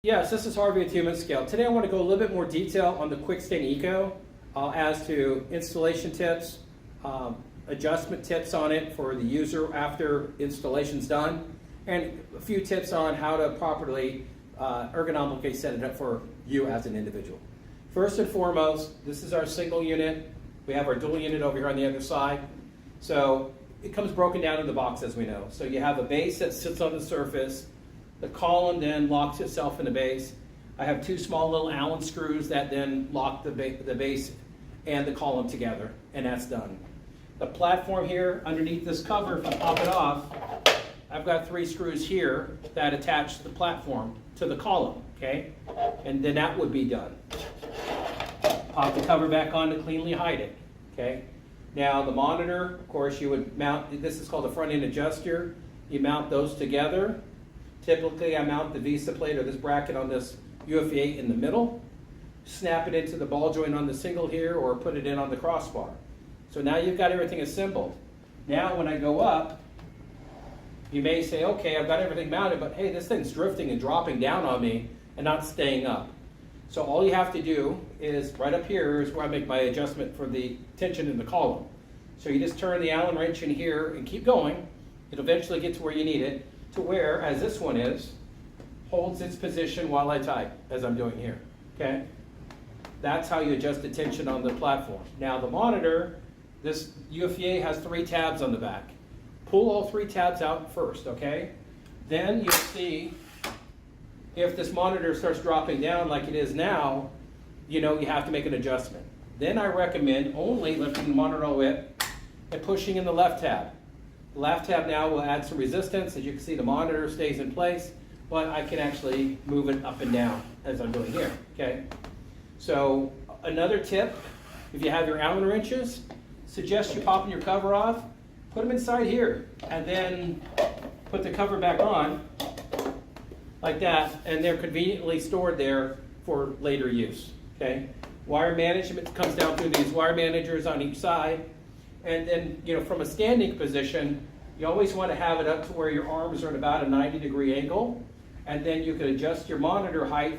Yes, this is Harvey at Humanscale. Today I want to go a little bit more detail on the Quickstand Eco as to installation tips, adjustment tips on it for the user after installation's done, and a few tips on how to properly ergonomically set it up for you as an individual. First and foremost, this is our single unit. We have our dual unit over here on the other side. So it comes broken down in the box, as we know. So you have a base that sits on the surface. The column then locks itself in the base. I have two small little Allen screws that then lock the base and the column together, and that's done. The platform here underneath this cover, if I pop it off, I've got three screws here that attach the platform to the column, okay? And then that would be done. Pop the cover back on to cleanly hide it, okay? Now the monitor, of course, you would mount, this is called a front end adjuster. You mount those together. Typically, I mount the VISA plate or this bracket on this UFA in the middle, snap it into the ball joint on the single here, or put it in on the crossbar. So now you've got everything assembled. Now when I go up, you may say, okay, I've got everything mounted, but hey, this thing's drifting and dropping down on me and not staying up. So all you have to do is, right up here is where I make my adjustment for the tension in the column. So you just turn the Allen wrench in here and keep going. It'll eventually get to where you need it, to where, as this one is, holds its position while I type, as I'm doing here, okay? That's how you adjust the tension on the platform. Now the monitor, this UFA has three tabs on the back. Pull all three tabs out first, okay? Then you'll see if this monitor starts dropping down like it is now, you know you have to make an adjustment. Then I recommend only lifting the monitor all the way up and pushing in the left tab. The left tab now will add some resistance. As you can see, the monitor stays in place, but I can actually move it up and down as I'm doing here, okay? So another tip, if you have your Allen wrenches, suggest you popping your cover off, put them inside here, and then put the cover back on like that, and they're conveniently stored there for later use, okay? Wire management comes down through these wire managers on each side. And then, you know, from a standing position, you always want to have it up to where your arms are at about a 90-degree angle. And then you can adjust your monitor height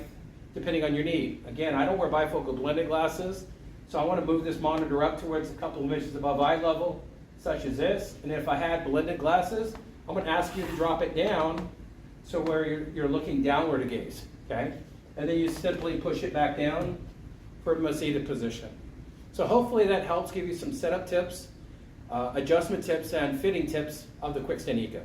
depending on your need. Again, I don't wear bifocal blended glasses, so I want to move this monitor up to where it's a couple of inches above eye level, such as this. And if I had blended glasses, I'm going to ask you to drop it down so where you're looking downward to gaze, okay? And then you simply push it back down from a seated position. So hopefully that helps give you some setup tips, adjustment tips, and fitting tips of the Quickstand Eco.